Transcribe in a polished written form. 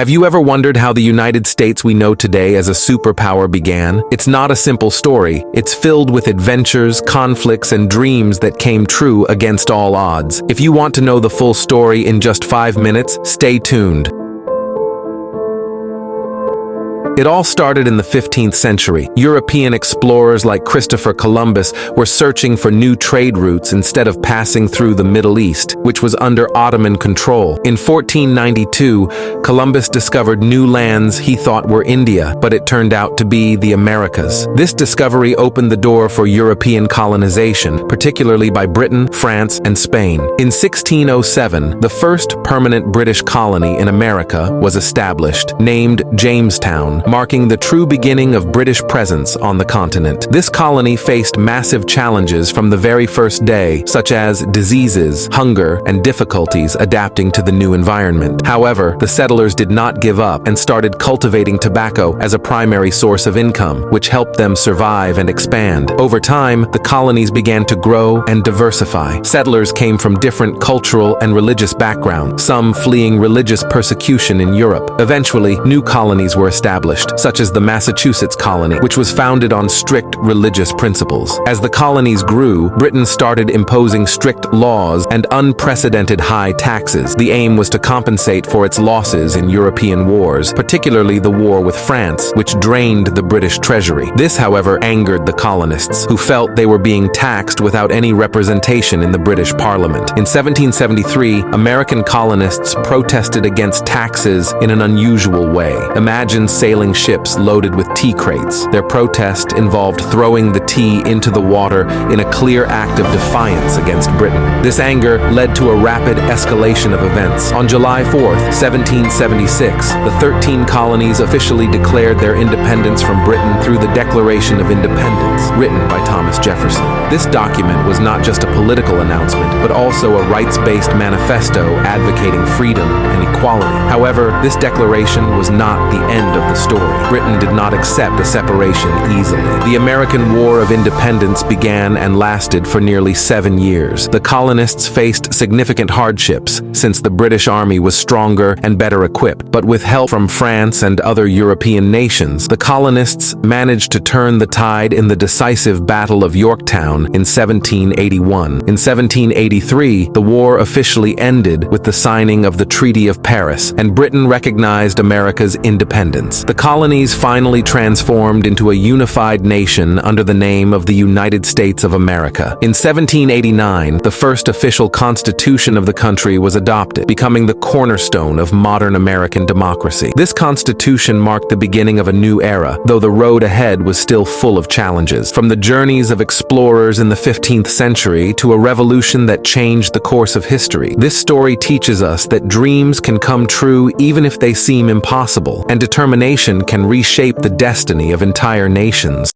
Have you ever wondered how the United States we know today as a superpower began? It's not a simple story. It's filled with adventures, conflicts, and dreams that came true against all odds. If you want to know the full story in just 5 minutes, stay tuned. It all started in the 15th century. European explorers like Christopher Columbus were searching for new trade routes instead of passing through the Middle East, which was under Ottoman control. In 1492, Columbus discovered new lands he thought were India, but it turned out to be the Americas. This discovery opened the door for European colonization, particularly by Britain, France, and Spain. In 1607, the first permanent British colony in America was established, named Jamestown, marking the true beginning of British presence on the continent. This colony faced massive challenges from the very first day, such as diseases, hunger, and difficulties adapting to the new environment. However, the settlers did not give up and started cultivating tobacco as a primary source of income, which helped them survive and expand. Over time, the colonies began to grow and diversify. Settlers came from different cultural and religious backgrounds, some fleeing religious persecution in Europe. Eventually, new colonies were established, such as the Massachusetts colony, which was founded on strict religious principles. As the colonies grew, Britain started imposing strict laws and unprecedented high taxes. The aim was to compensate for its losses in European wars, particularly the war with France, which drained the British treasury. This, however, angered the colonists, who felt they were being taxed without any representation in the British Parliament. In 1773, American colonists protested against taxes in an unusual way. Imagine sailing ships loaded with tea crates. Their protest involved throwing the tea into the water in a clear act of defiance against Britain. This anger led to a rapid escalation of events. On July 4th, 1776, the 13 colonies officially declared their independence from Britain through the Declaration of Independence, written by Thomas Jefferson. This document was not just a political announcement, but also a rights-based manifesto advocating freedom and equality. However, this declaration was not the end of the story. Britain did not accept a separation easily. The American War of Independence began and lasted for nearly 7 years. The colonists faced significant hardships, since the British Army was stronger and better equipped. But with help from France and other European nations, the colonists managed to turn the tide in the decisive Battle of Yorktown in 1781. In 1783, the war officially ended with the signing of the Treaty of Paris, and Britain recognized America's independence. The colonies finally transformed into a unified nation under the name of the United States of America. In 1789, the first official constitution of the country was adopted, becoming the cornerstone of modern American democracy. This constitution marked the beginning of a new era, though the road ahead was still full of challenges. From the journeys of explorers in the 15th century to a revolution that changed the course of history, this story teaches us that dreams can come true even if they seem impossible, and determination can reshape the destiny of entire nations.